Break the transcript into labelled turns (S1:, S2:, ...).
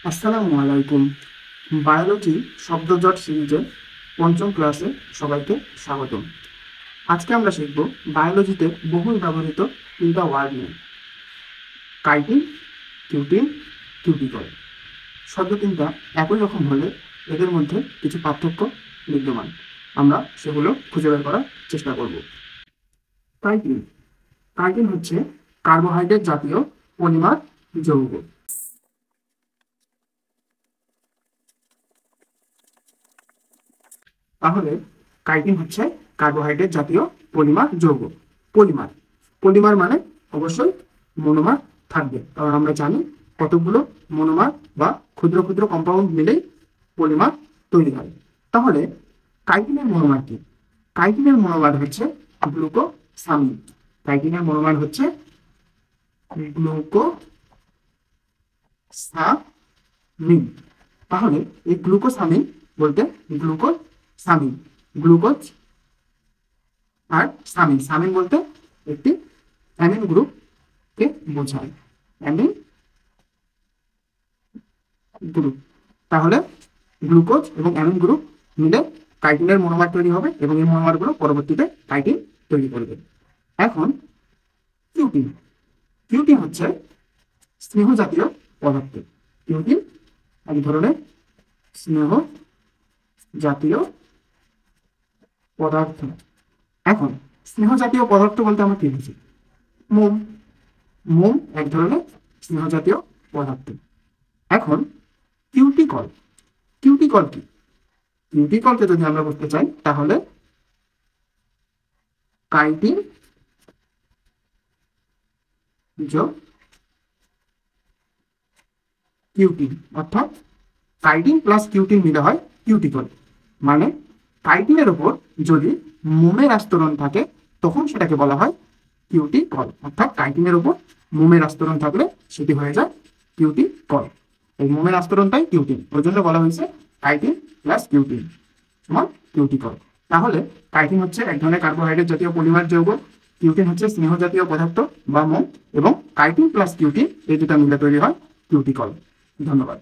S1: আসসালামু আলাইকুম। বায়োলজি শব্দজট সিরিজের পঞ্চম ক্লাসে সবাইকে স্বাগতম। আজকে আমরা শিখব বায়োলজিতে বহুল ব্যবহৃত তিনটা ওয়ার্ড নিয়ে: কাইটিন, কিউটিন, কিউটিকল। শব্দ তিনটা একই রকম হলে এদের মধ্যে কিছু পার্থক্য বিদ্যমান। আমরা সেগুলো খুঁজে বের করার চেষ্টা করব। কাইটিন কাইটিন হচ্ছে কার্বোহাইড্রেট জাতীয় পলিমার যৌগ। তাহলে কাইটিন হচ্ছে কার্বোহাইড্রেট জাতীয় পলিমার যৌগ। পলিমার পলিমার মানে অবশ্যই মনোমার থাকবে, কারণ আমরা জানি কতগুলো মনোমার বা ক্ষুদ্র ক্ষুদ্র কম্পাউন্ড মিলেই পলিমার তৈরি হয়। তাহলে কাইটিনের মনোমার কি? কাইটিনের মনোমার হচ্ছে গ্লুকোসামিন। কাইটিনের মনোমার হচ্ছে গ্লুকোসামিন। তাহলে এই গ্লুকোসামিন বলতে গ্লুকোজ সামিন, গ্লুকোজ আর সামিন। সামিন বলতে একটি অ্যামিন গ্রুপকে বোঝায়, অ্যামিন গ্রুপ। তাহলে গ্লুকোজ এবং অ্যামিন গ্রুপ মিলে কাইটিনের মনোমার তৈরি হবে এবং এই মনোমারগুলো পরবর্তীতে কাইটিন তৈরি করবে। এখন কিউটিন। কিউটিন হচ্ছে স্নেহ জাতীয় পদার্থ। কিউটিন এক ধরনের স্নেহ জাতীয় পদার্থ। এখন স্নেহ জাতীয় পদার্থ বলতে আমরা কি বুঝি? মোম। মোম এক ধরনের স্নেহ জাতীয় পদার্থ। এখন কিউটিকল। কিউটিকল কি? কিউটিকলকে যদি আমরা বুঝতে চাই তাহলে কাইটিন যোগ কিউটিন, অর্থাৎ কাইটিন প্লাস কিউটিন মিলে হয় কিউটিকল। মানে কাইটিনের উপর যদি মোমের আস্তরণ থাকে তখন সেটাকে বলা হয় কিউটিকল। অর্থাৎ কাইটিনের উপর মোমের আস্তরণ থাকলে সেটি হয়ে যায় কিউটিকল। এই মোমের আস্তরণটাই কিউটিন, ওই জন্য বলা হয়েছে কাইটিন প্লাস কিউটিন সমান কিউটিকল। তাহলে কাইটিন হচ্ছে এক ধরনের কার্বোহাইড্রেট জাতীয় পলিমার যৌগ, কিউটিন হচ্ছে স্নেহ জাতীয় পদার্থ বা মোম, এবং কাইটিন প্লাস কিউটিন এই দুটা মিলে তৈরি হয় কিউটিকল। ধন্যবাদ।